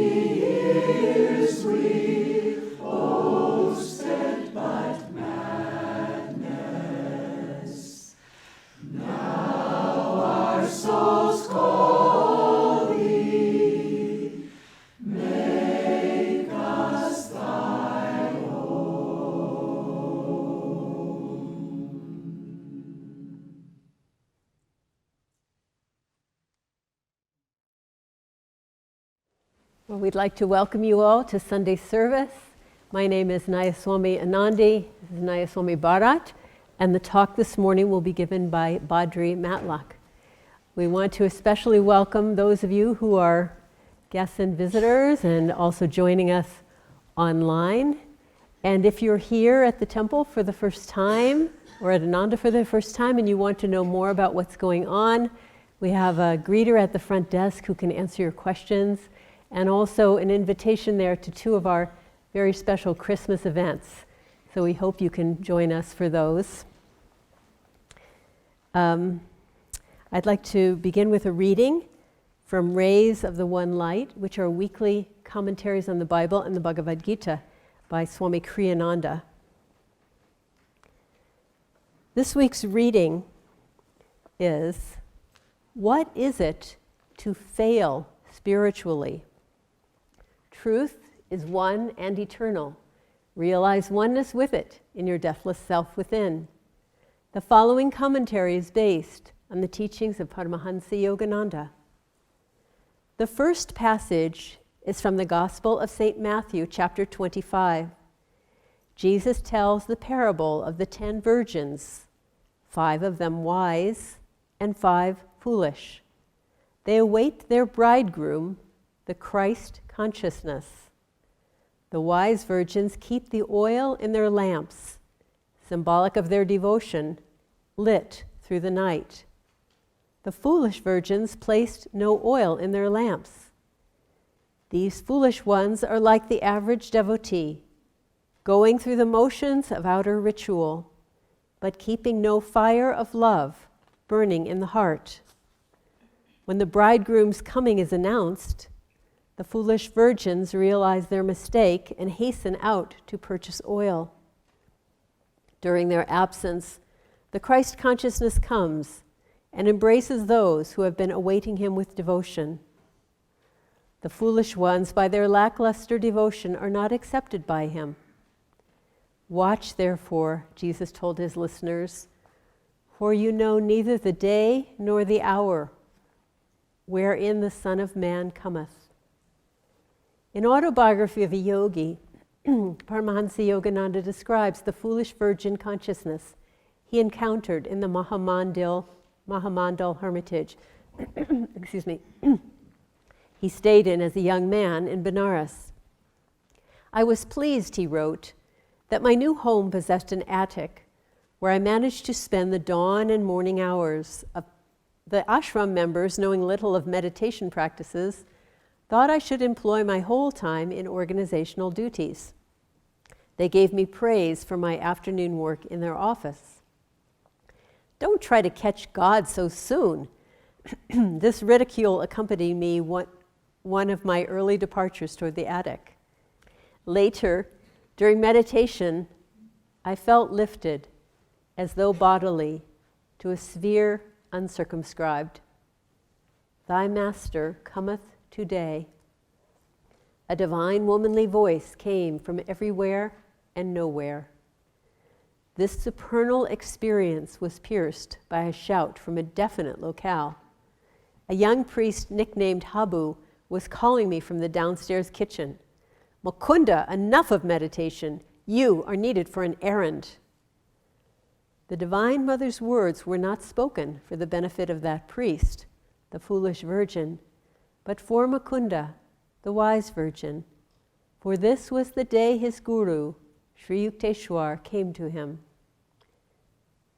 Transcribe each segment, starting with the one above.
years we boasted but madness. Now our souls call thee, make us thy own. Well, we'd like to welcome you all to Sunday service. My name is Nayaswami Anandi, this is Nayaswami Bharat, and the talk this morning will be given by Badri Matlock. We want to especially welcome those of you who are guests and visitors and also joining us online. And if you're here at the temple for the first time or at Ananda for the first time and you want to know more about what's going on, we have a greeter at the front desk who can answer your questions, and also an invitation there to two of our very special Christmas events. So we hope you can join us for those. I'd like to begin with a reading from Rays of the One Light, which are weekly commentaries on the Bible and the Bhagavad Gita by Swami Ananda. This week's reading is, what is it to fail spiritually? Truth is one and eternal. Realize oneness with it in your deathless self within. The following commentary is based on the teachings of Paramahansa Yogananda. The first passage is from the Gospel of St. Matthew, chapter 25. Jesus tells the parable of the 10 virgins, 5 of them wise and 5 foolish. They await their bridegroom, the Christ consciousness. The wise virgins keep the oil in their lamps, symbolic of their devotion, lit through the night. The foolish virgins placed no oil in their lamps. These foolish ones are like the average devotee, going through the motions of outer ritual, but keeping no fire of love burning in the heart. When the bridegroom's coming is announced, the foolish virgins realize their mistake and hasten out to purchase oil. During their absence, the Christ consciousness comes and embraces those who have been awaiting him with devotion. The foolish ones, by their lackluster devotion, are not accepted by him. Watch, therefore, Jesus told his listeners, for you know neither the day nor the hour wherein the Son of Man cometh. In Autobiography of a Yogi, Paramahansa Yogananda describes the foolish virgin consciousness he encountered in the Mahamandal Hermitage. Excuse me. He stayed in as a young man in Benares. I was pleased, he wrote, that my new home possessed an attic where I managed to spend the dawn and morning hours. The ashram members, knowing little of meditation practices, thought I should employ my whole time in organizational duties. They gave me praise for my afternoon work in their office. Don't try to catch God so soon. This ridicule accompanied me one of my early departures toward the attic. Later, during meditation, I felt lifted, as though bodily, to a sphere uncircumscribed. Thy Master cometh today. A divine womanly voice came from everywhere and nowhere. This supernal experience was pierced by a shout from a definite locale. A young priest nicknamed Habu was calling me from the downstairs kitchen. Mukunda, enough of meditation. You are needed for an errand. The Divine Mother's words were not spoken for the benefit of that priest, the foolish virgin, but for Mukunda, the wise virgin, for this was the day his guru, Sri Yukteswar, came to him.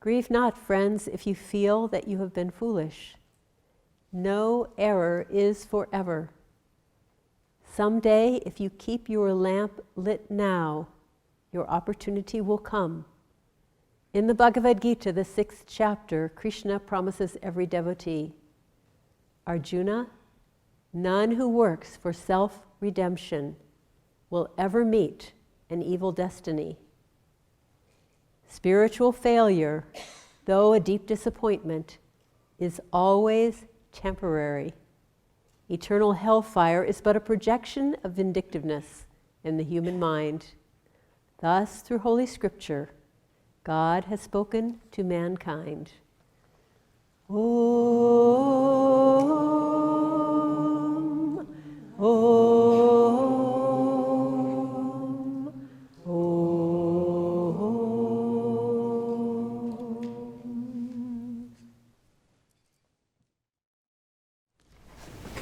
Grieve not, friends, if you feel that you have been foolish. No error is forever. Someday, if you keep your lamp lit now, your opportunity will come. In the Bhagavad Gita, the 6th chapter, Krishna promises every devotee, Arjuna, None who works for self-redemption will ever meet an evil destiny. Spiritual failure, though a deep disappointment, is always temporary. Eternal hellfire is but a projection of vindictiveness in the human mind. Thus, through Holy Scripture, God has spoken to mankind. Om, Om, Om.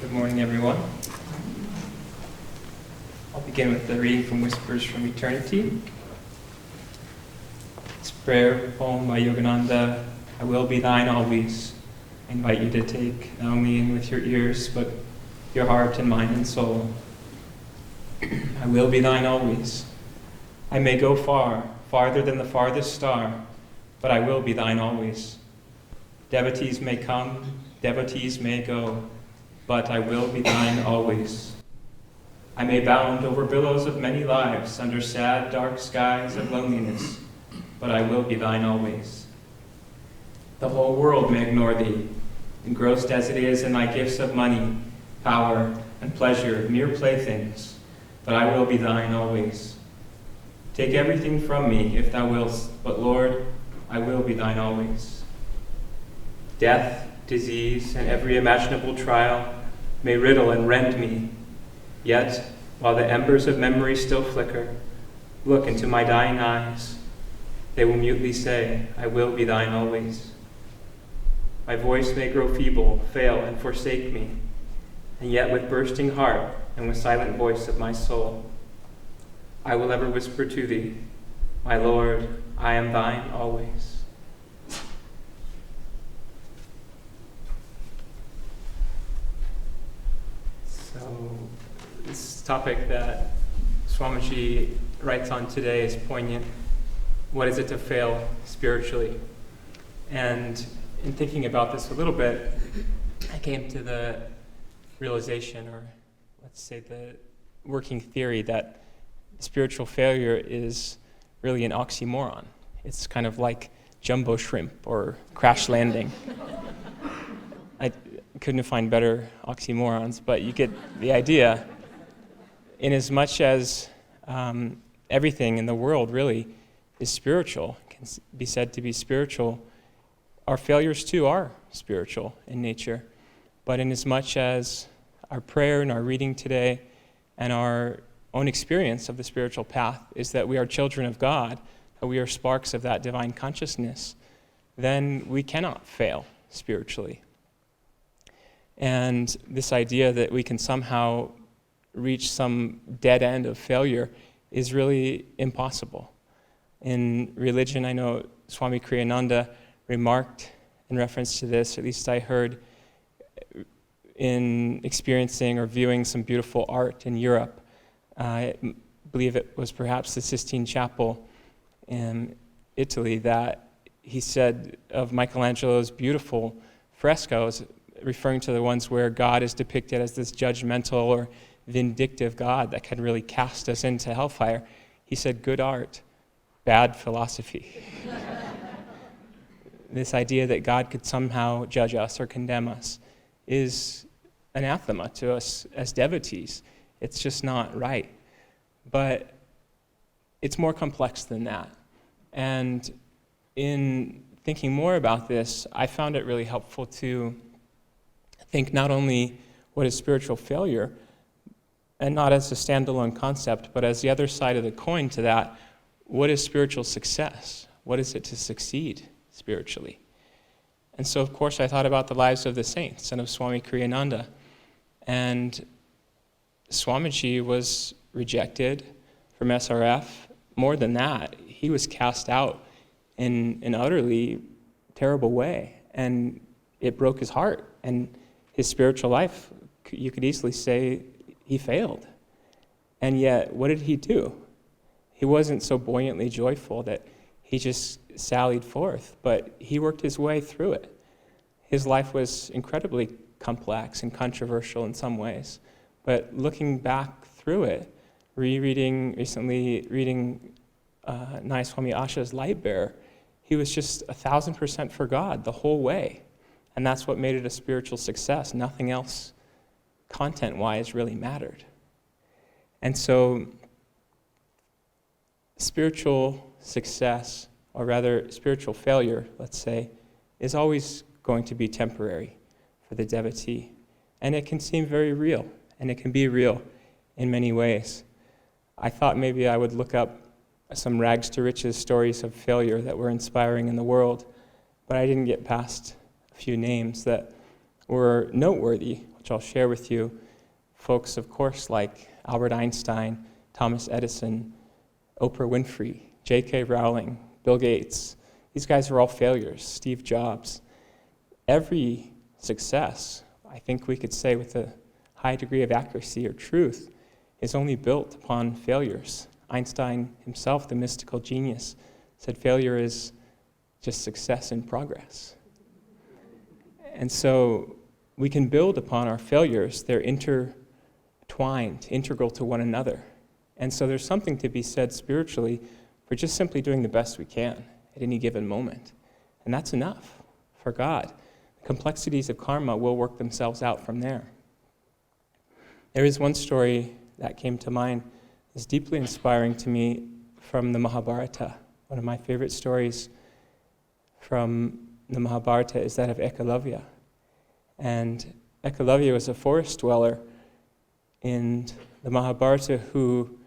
Good morning, everyone. I'll begin with the reading from Whispers from Eternity. It's a prayer poem by Yogananda, I will be thine always. I invite you to take not only in with your ears, but your heart and mind and soul. I will be thine always. I may go far, farther than the farthest star, but I will be thine always. Devotees may come, devotees may go, but I will be thine always. I may bound over billows of many lives, under sad, dark skies of loneliness, but I will be thine always. The whole world may ignore thee, engrossed as it is in thy gifts of money, power, and pleasure, mere playthings, but I will be thine always. Take everything from me, if thou wilt, but Lord, I will be thine always. Death, disease, and every imaginable trial may riddle and rend me, yet, while the embers of memory still flicker, look into my dying eyes. They will mutely say, I will be thine always. My voice may grow feeble, fail, and forsake me, and yet with bursting heart and with silent voice of my soul, I will ever whisper to thee, my Lord, I am thine always. So, this topic that Swamiji writes on today is poignant. What is it to fail spiritually? And in thinking about this a little bit, I came to the realization, or let's say the working theory, that spiritual failure is really an oxymoron. It's kind of like jumbo shrimp or crash landing. I couldn't find better oxymorons, but you get the idea. In as much as everything in the world really is spiritual, can be said to be spiritual, our failures too are spiritual in nature. But in as much as our prayer and our reading today and our own experience of the spiritual path is that we are children of God, that we are sparks of that divine consciousness, then we cannot fail spiritually. And this idea that we can somehow reach some dead end of failure is really impossible. In religion, I know Swami Kriyananda remarked in reference to this, at least I heard, in experiencing or viewing some beautiful art in Europe. I believe it was perhaps the Sistine Chapel in Italy that he said of Michelangelo's beautiful frescoes, referring to the ones where God is depicted as this judgmental or vindictive God that can really cast us into hellfire. He said, good art, bad philosophy. This idea that God could somehow judge us or condemn us is anathema to us as devotees. It's just not right. But it's more complex than that. And in thinking more about this, I found it really helpful to think not only what is spiritual failure, and not as a standalone concept, but as the other side of the coin to that, what is spiritual success? What is it to succeed spiritually? And so, of course, I thought about the lives of the saints and of Swami Kriyananda. And Swamiji was rejected from SRF. More than that, he was cast out in an utterly terrible way. And it broke his heart. And his spiritual life, you could easily say, he failed. And yet, what did he do? He wasn't so buoyantly joyful that he just sallied forth, but he worked his way through it. His life was incredibly complex and controversial in some ways. But looking back through it, recently reading Nayaswami Asha's Light Bearer, he was just 1,000% for God the whole way. And that's what made it a spiritual success. Nothing else, content-wise, really mattered. And so, spiritual success, or rather spiritual failure, let's say, is always going to be temporary for the devotee. And it can seem very real, and it can be real in many ways. I thought maybe I would look up some rags to riches stories of failure that were inspiring in the world, but I didn't get past a few names that were noteworthy, which I'll share with you. Folks, of course, like Albert Einstein, Thomas Edison, Oprah Winfrey, J.K. Rowling, Bill Gates. These guys are all failures. Steve Jobs. Every success, I think we could say with a high degree of accuracy or truth, is only built upon failures. Einstein himself, the mystical genius, said failure is just success in progress. And so we can build upon our failures. They're intertwined, integral to one another. And so there's something to be said spiritually for just simply doing the best we can at any given moment. And that's enough for God. The complexities of karma will work themselves out from there. There is one story that came to mind that's deeply inspiring to me from the Mahabharata. One of my favorite stories from the Mahabharata is that of Ekalavya. And Ekalavya was a forest dweller in the Mahabharata who,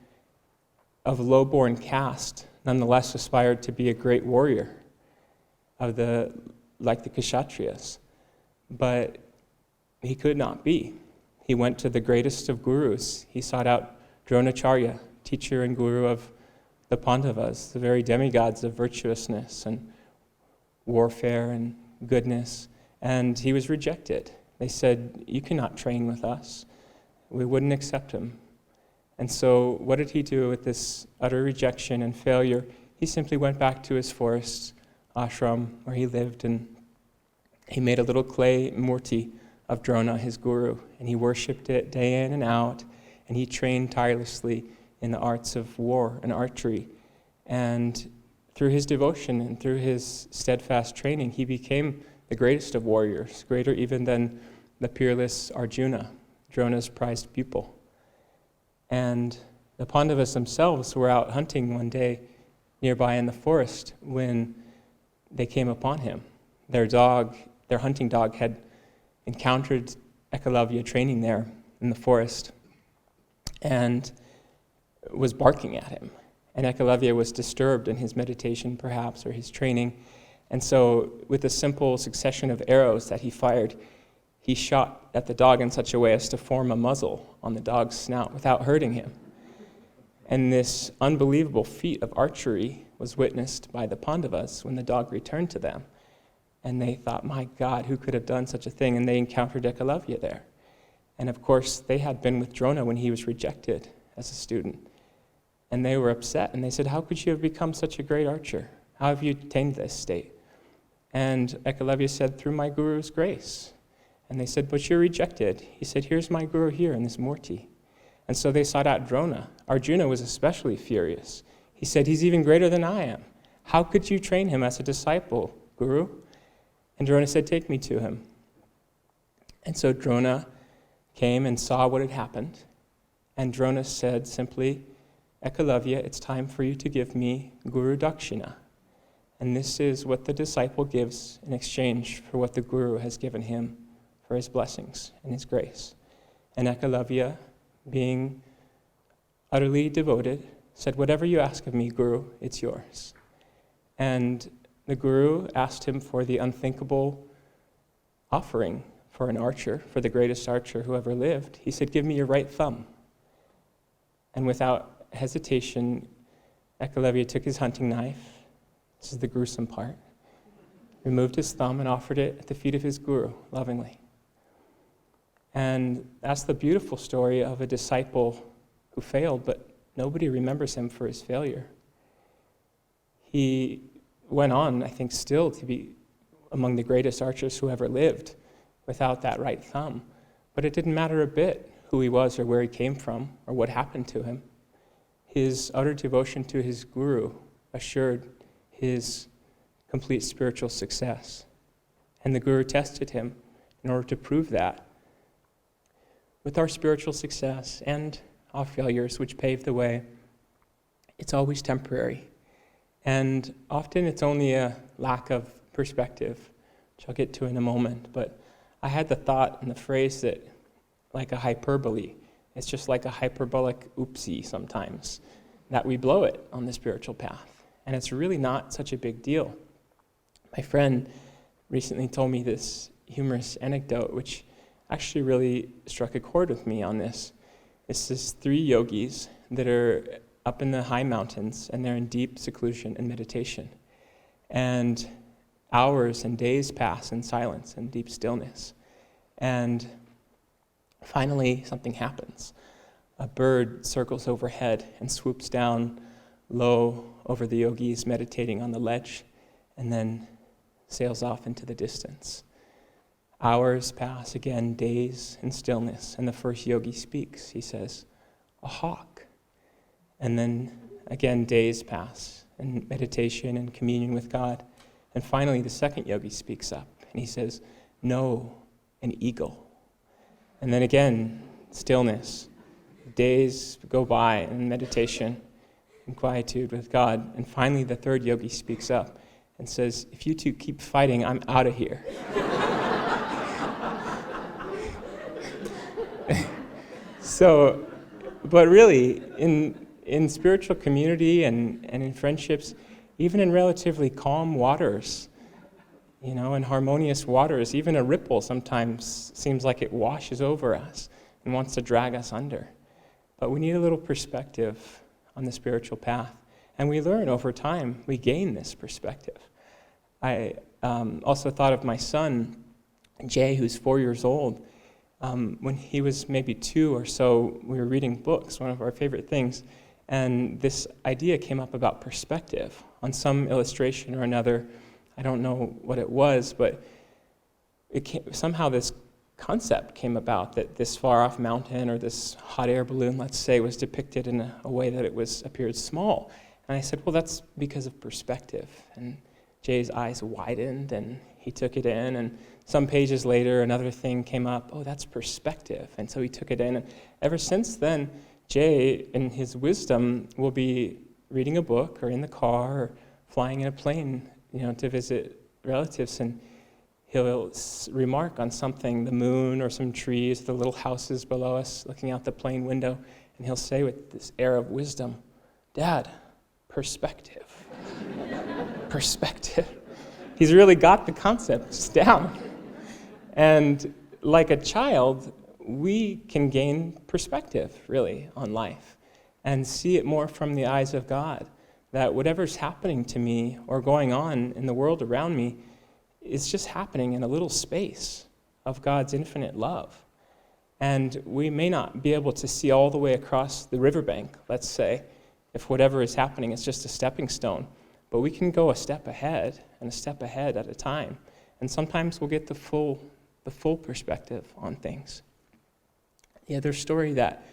of low-born caste, nonetheless aspired to be a great warrior like the Kshatriyas. But he could not be. He went to the greatest of gurus. He sought out Dronacharya, teacher and guru of the Pandavas, the very demigods of virtuousness and warfare and goodness. And he was rejected. They said, "You cannot train with us." We wouldn't accept him. And so what did he do with this utter rejection and failure? He simply went back to his forest ashram where he lived, and he made a little clay murti of Drona, his guru, and he worshipped it day in and out, and he trained tirelessly in the arts of war and archery. And through his devotion and through his steadfast training, he became the greatest of warriors, greater even than the peerless Arjuna, Drona's prized pupil. And the Pandavas themselves were out hunting one day nearby in the forest when they came upon him. Their hunting dog, had encountered Ekalavya training there in the forest and was barking at him. And Ekalavya was disturbed in his meditation, perhaps, or his training. And so with a simple succession of arrows that he fired, he shot at the dog in such a way as to form a muzzle on the dog's snout without hurting him. And this unbelievable feat of archery was witnessed by the Pandavas when the dog returned to them. And they thought, my God, who could have done such a thing? And they encountered Ekalavya there. And of course, they had been with Drona when he was rejected as a student. And they were upset, and they said, how could you have become such a great archer? How have you attained this state? And Ekalavya said, through my guru's grace. And they said, but you're rejected. He said, here's my guru here in this murti. And so they sought out Drona. Arjuna was especially furious. He said, he's even greater than I am. How could you train him as a disciple, Guru? And Drona said, take me to him. And so Drona came and saw what had happened. And Drona said simply, Ekalavya, it's time for you to give me Guru Dakshina. And this is what the disciple gives in exchange for what the Guru has given him for his blessings and his grace. And Ekalavya, being utterly devoted, said, whatever you ask of me, Guru, it's yours. And the Guru asked him for the unthinkable offering for an archer, for the greatest archer who ever lived. He said, give me your right thumb. And without hesitation, Ekalavya took his hunting knife, this is the gruesome part, removed his thumb and offered it at the feet of his Guru, lovingly. And that's the beautiful story of a disciple who failed, but nobody remembers him for his failure. He went on, I think, still to be among the greatest archers who ever lived, without that right thumb. But it didn't matter a bit who he was or where he came from or what happened to him. His utter devotion to his guru assured his complete spiritual success. And the guru tested him in order to prove that. With our spiritual success and our failures, which paved the way, it's always temporary. And often it's only a lack of perspective, which I'll get to in a moment. But I had the thought and the phrase that, like a hyperbole, it's just like a hyperbolic oopsie sometimes, that we blow it on the spiritual path. And it's really not such a big deal. My friend recently told me this humorous anecdote, which actually really struck a chord with me on this. It's this 3 yogis that are up in the high mountains, and they're in deep seclusion and meditation. And hours and days pass in silence and deep stillness. And finally, something happens. A bird circles overhead and swoops down low over the yogis meditating on the ledge, and then sails off into the distance. Hours pass again, days in stillness, and the first yogi speaks. He says, "A hawk." And then again, days pass in meditation and communion with God. And finally, the second yogi speaks up, and he says, "No, an eagle." And then again, stillness. Days go by in meditation and quietude with God. And finally, the third yogi speaks up and says, "If you two keep fighting, I'm out of here." So, but really, in spiritual community and in friendships, even in relatively calm waters, in harmonious waters, even a ripple sometimes seems like it washes over us and wants to drag us under. But we need a little perspective on the spiritual path. And we learn over time, we gain this perspective. I also thought of my son, Jay, who's 4 years old. When he was maybe 2 or so, we were reading books, one of our favorite things, and this idea came up about perspective on some illustration or another. I don't know what it was, but somehow this concept came about that this far-off mountain or this hot air balloon, let's say, was depicted in a way that it appeared small. And I said, well, that's because of perspective. And Jay's eyes widened, and he took it in, and some pages later, another thing came up. Oh, that's perspective. And so he took it in. And ever since then, Jay, in his wisdom, will be reading a book or in the car or flying in a plane, to visit relatives. And he'll remark on something, the moon or some trees, the little houses below us, looking out the plane window. And he'll say with this air of wisdom, "Dad, perspective." Perspective. He's really got the concepts down. And like a child, we can gain perspective, really, on life and see it more from the eyes of God, that whatever's happening to me or going on in the world around me is just happening in a little space of God's infinite love. And we may not be able to see all the way across the riverbank, let's say, if whatever is happening is just a stepping stone. But we can go a step ahead and a step ahead at a time. And sometimes we'll get the full perspective on things. The other story that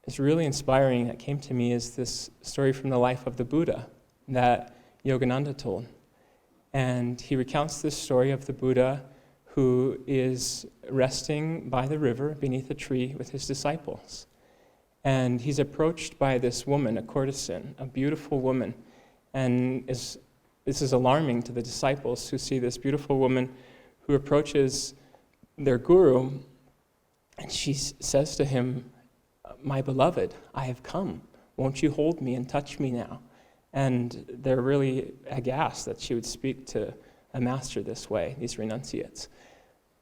is really inspiring that came to me is this story from the life of the Buddha that Yogananda told. And he recounts this story of the Buddha who is resting by the river beneath a tree with his disciples. And he's approached by this woman, a courtesan, a beautiful woman. And this is alarming to the disciples who see this beautiful woman who approaches their guru, and she says to him, "My beloved, I have come. Won't you hold me and touch me now?" And they're really aghast that she would speak to a master this way, these renunciates.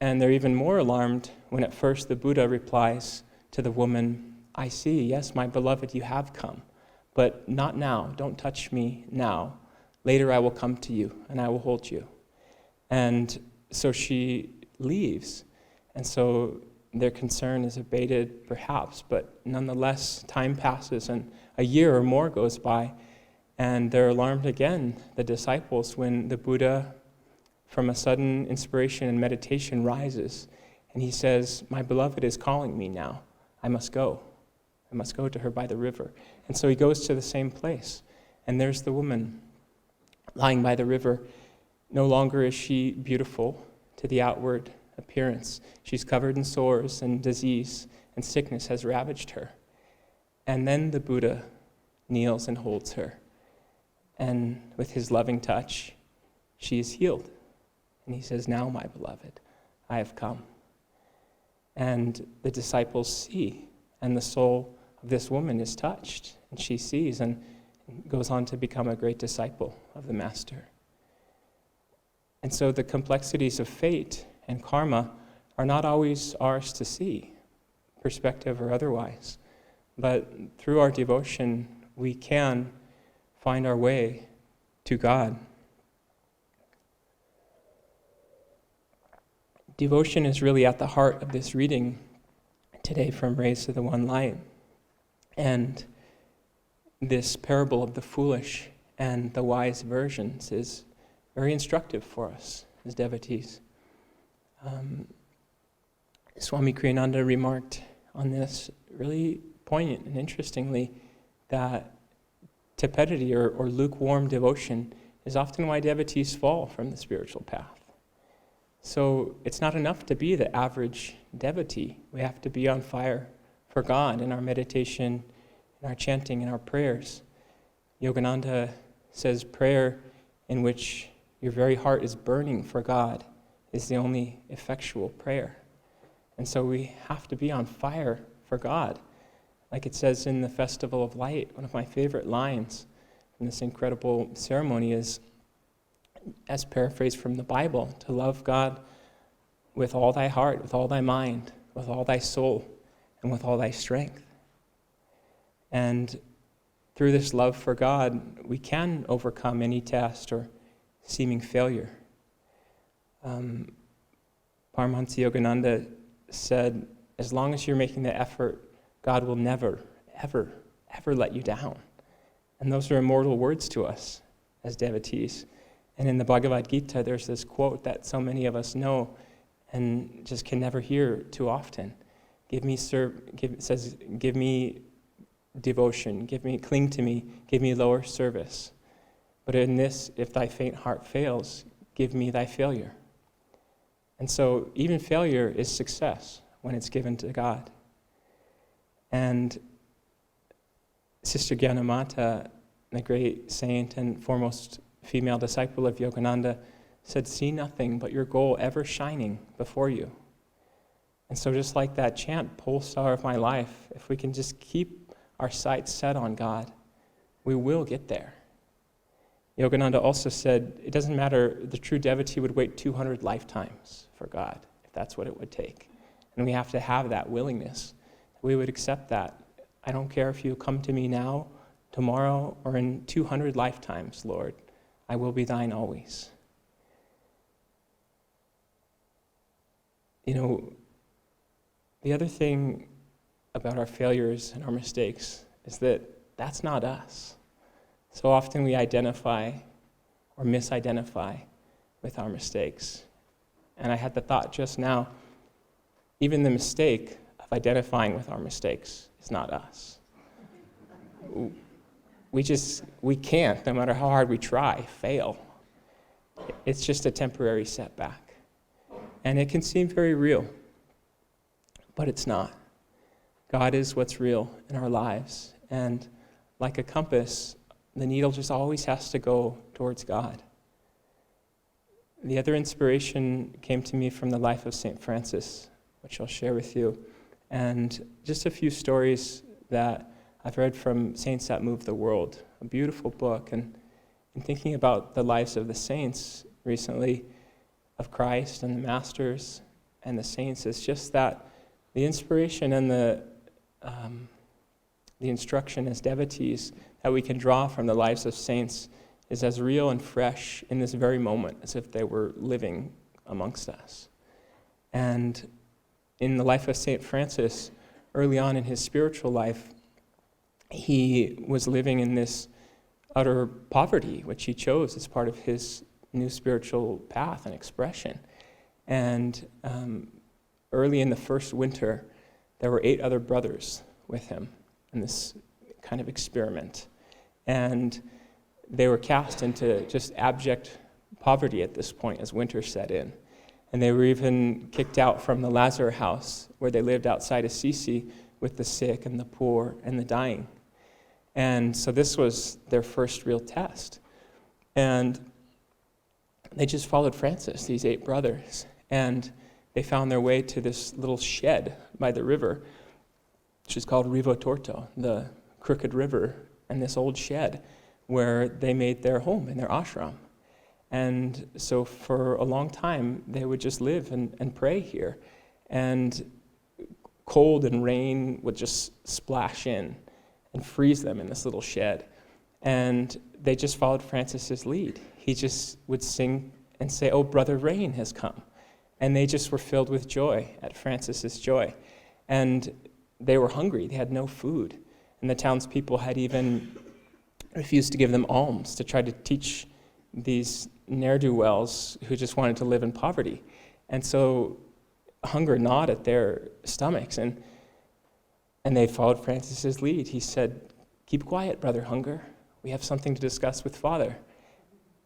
And they're even more alarmed when at first the Buddha replies to the woman, "I see, yes, my beloved, you have come. But not now. Don't touch me now. Later I will come to you, and I will hold you." And so she leaves. And so their concern is abated, perhaps, but nonetheless, time passes, and a year or more goes by, and they're alarmed again, the disciples, when the Buddha from a sudden inspiration and meditation, rises, and he says, "My beloved is calling me now. I must go. I must go to her by the river." And so he goes to the same place, and there's the woman lying by the river. No longer is she beautiful to the outward appearance. She's covered in sores, and disease and sickness has ravaged her. And then the Buddha kneels and holds her. And with his loving touch, she is healed. And he says, "Now, my beloved, I have come." And the disciples see, and the soul of this woman is touched, and she sees and goes on to become a great disciple of the Master. And so the complexities of fate and karma are not always ours to see, perspective or otherwise. But through our devotion, we can find our way to God. Devotion is really at the heart of this reading today from Raised to the One Light. And this parable of the foolish and the wise virgins is very instructive for us as devotees. Swami Kriyananda remarked on this really poignant and interestingly that tepidity or lukewarm devotion is often why devotees fall from the spiritual path. So it's not enough to be the average devotee. We have to be on fire for God in our meditation, in our chanting, in our prayers. Yogananda says prayer in which your very heart is burning for God is the only effectual prayer. And so we have to be on fire for God. Like it says in the Festival of Light, one of my favorite lines from this incredible ceremony is, as paraphrased from the Bible, to love God with all thy heart, with all thy mind, with all thy soul, and with all thy strength. And through this love for God, we can overcome any test or seeming failure. Paramahansa Yogananda said, as long as you're making the effort, God will never, ever, ever let you down. And those are immortal words to us as devotees. And in the Bhagavad Gita, there's this quote that so many of us know and just can never hear too often. It says, give me devotion, cling to me, give me lower service. But in this, if thy faint heart fails, give me thy failure. And so even failure is success when it's given to God. And Sister Gyanamata, the great saint and foremost female disciple of Yogananda, said, "See nothing but your goal ever shining before you." And so just like that chant, "Pole star of my life," if we can just keep our sights set on God, we will get there. Yogananda also said, it doesn't matter, the true devotee would wait 200 lifetimes for God, if that's what it would take. And we have to have that willingness. We would accept that. I don't care if you come to me now, tomorrow, or in 200 lifetimes, Lord. I will be thine always. You know, the other thing about our failures and our mistakes is that that's not us. So often we identify or misidentify with our mistakes. And I had the thought just now, even the mistake of identifying with our mistakes is not us. We can't, no matter how hard we try, fail. It's just a temporary setback. And it can seem very real, but it's not. God is what's real in our lives. And like a compass, the needle just always has to go towards God. The other inspiration came to me from the life of St. Francis, which I'll share with you. And just a few stories that I've read from Saints That Move the World, a beautiful book. And in thinking about the lives of the saints recently, of Christ and the masters and the saints, it's just that the inspiration and the instruction as devotees that we can draw from the lives of saints is as real and fresh in this very moment as if they were living amongst us. And in the life of St. Francis, early on in his spiritual life, he was living in this utter poverty, which he chose as part of his new spiritual path and expression. And early in the first winter, there were 8 other brothers with him in this kind of experiment. And they were cast into just abject poverty at this point as winter set in. And they were even kicked out from the Lazar house where they lived outside Assisi with the sick and the poor and the dying. And so this was their first real test. And they just followed Francis, these 8 brothers, and they found their way to this little shed by the river, which is called Rivo Torto, the crooked river, and this old shed where they made their home in their ashram. And so for a long time, they would just live and pray here. And cold and rain would just splash in and freeze them in this little shed. And they just followed Francis's lead. He just would sing and say, "Oh, Brother Rain has come." And they just were filled with joy at Francis's joy. And they were hungry. They had no food. And the townspeople had even refused to give them alms to try to teach these ne'er-do-wells who just wanted to live in poverty. And so hunger gnawed at their stomachs, and they followed Francis's lead. He said, "Keep quiet, Brother Hunger. We have something to discuss with Father."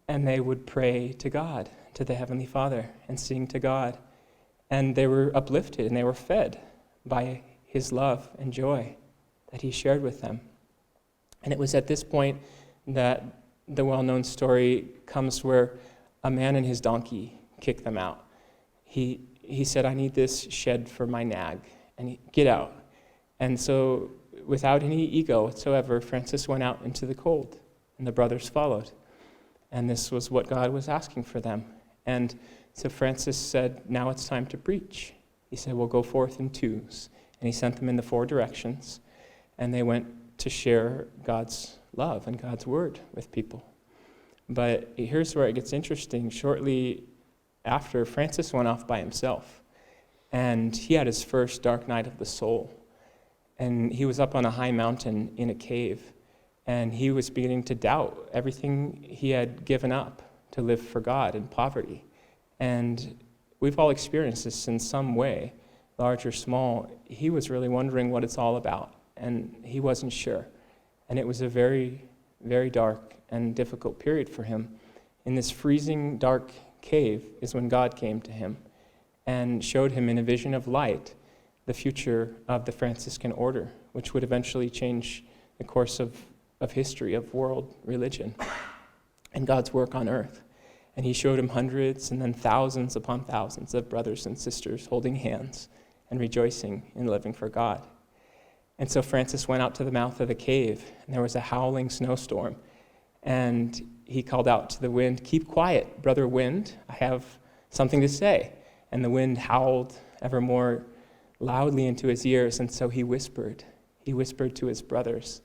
And they would pray to God, to the Heavenly Father, and sing to God. And they were uplifted and they were fed by his love and joy that he shared with them. And it was at this point that the well-known story comes where a man and his donkey kicked them out. He said, "I need this shed for my nag," and get out. And so without any ego whatsoever, Francis went out into the cold, and the brothers followed. And this was what God was asking for them. And so Francis said, "Now it's time to preach." He said, "We'll go forth in 2s." And he sent them in the 4 directions. And they went to share God's love and God's word with people. But here's where it gets interesting. Shortly after, Francis went off by himself. And he had his first dark night of the soul. And he was up on a high mountain in a cave. And he was beginning to doubt everything he had given up to live for God in poverty. And we've all experienced this in some way, large or small. He was really wondering what it's all about, and he wasn't sure. And it was a very, very dark and difficult period for him. In this freezing, dark cave is when God came to him and showed him in a vision of light the future of the Franciscan order, which would eventually change the course of history, of world religion, and God's work on earth. And he showed him hundreds and then thousands upon thousands of brothers and sisters holding hands and rejoicing in living for God. And so Francis went out to the mouth of the cave, and there was a howling snowstorm. And he called out to the wind, "Keep quiet, brother wind, I have something to say." And the wind howled ever more loudly into his ears, and so he whispered to his brothers.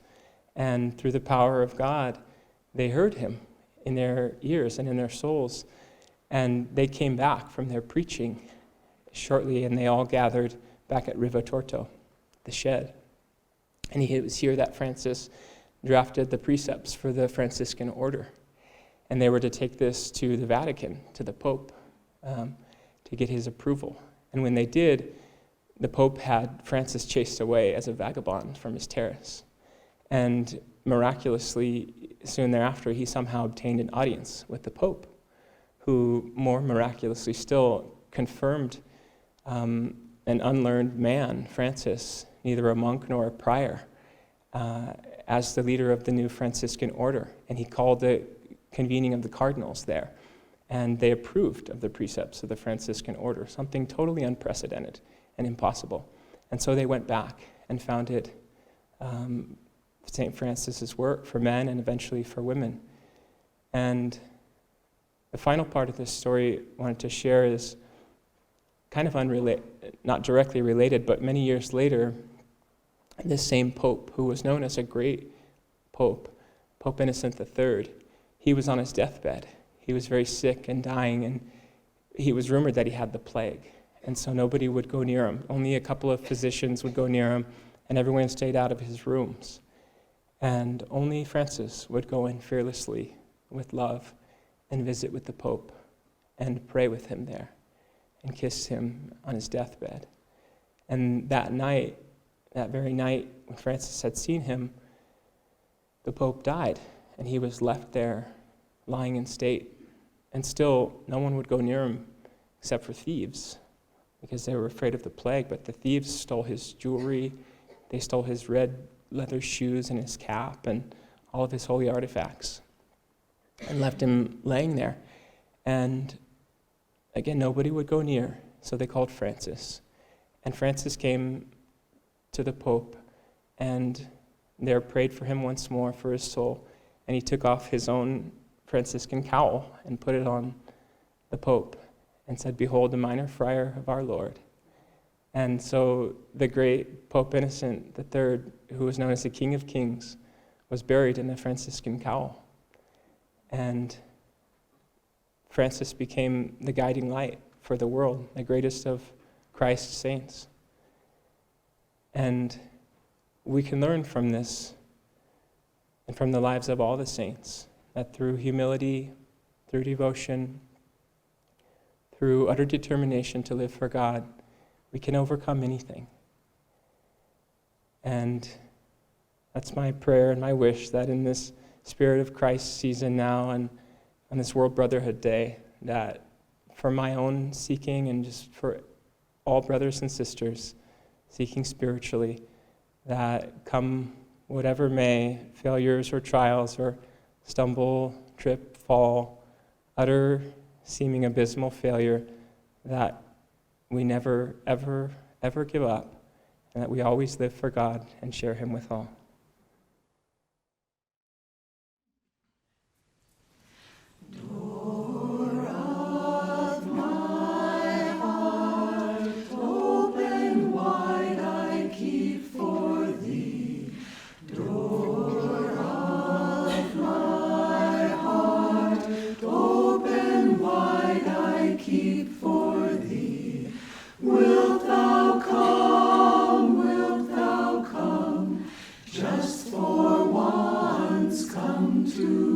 And through the power of God, they heard him in their ears and in their souls. And they came back from their preaching shortly, and they all gathered back at Rivo Torto, the shed. And it was here that Francis drafted the precepts for the Franciscan order. And they were to take this to the Vatican, to the Pope, to get his approval. And when they did, the Pope had Francis chased away as a vagabond from his terrace. And miraculously, soon thereafter, he somehow obtained an audience with the Pope, who more miraculously still confirmed an unlearned man, Francis, neither a monk nor a prior, as the leader of the new Franciscan order. And he called the convening of the cardinals there. And they approved of the precepts of the Franciscan order, something totally unprecedented and impossible. And so they went back and founded St. Francis's work for men and eventually for women. And the final part of this story I wanted to share is kind of not directly related, but many years later, this same Pope, who was known as a great Pope, Pope Innocent III, he was on his deathbed. He was very sick and dying, and he was rumored that he had the plague. And so nobody would go near him. Only a couple of physicians would go near him, and everyone stayed out of his rooms. And only Francis would go in fearlessly with love and visit with the Pope and pray with him there and kiss him on his deathbed. And that night, that very night when Francis had seen him, the Pope died, and he was left there lying in state. And still, no one would go near him except for thieves, because they were afraid of the plague. But the thieves stole his jewelry, they stole his red leather shoes and his cap and all of his holy artifacts, and left him laying there. And again, nobody would go near, so they called Francis. And Francis came to the Pope and there prayed for him once more for his soul. And he took off his own Franciscan cowl and put it on the Pope and said, "Behold, the minor friar of our Lord." And so the great Pope Innocent III, who was known as the King of Kings, was buried in a Franciscan cowl. And Francis became the guiding light for the world, the greatest of Christ's saints. And we can learn from this and from the lives of all the saints that through humility, through devotion, through utter determination to live for God, we can overcome anything. And that's my prayer and my wish, that in this Spirit of Christ season now and on this World Brotherhood Day, that for my own seeking and just for all brothers and sisters seeking spiritually, that come whatever may, failures or trials or stumble, trip, fall, utter seeming abysmal failure, that we never, ever, ever give up, and that we always live for God and share Him with all. Door of my heart, open wide I keep for thee. Door of my heart, open wide I keep for thee. Wilt thou come, just for once come to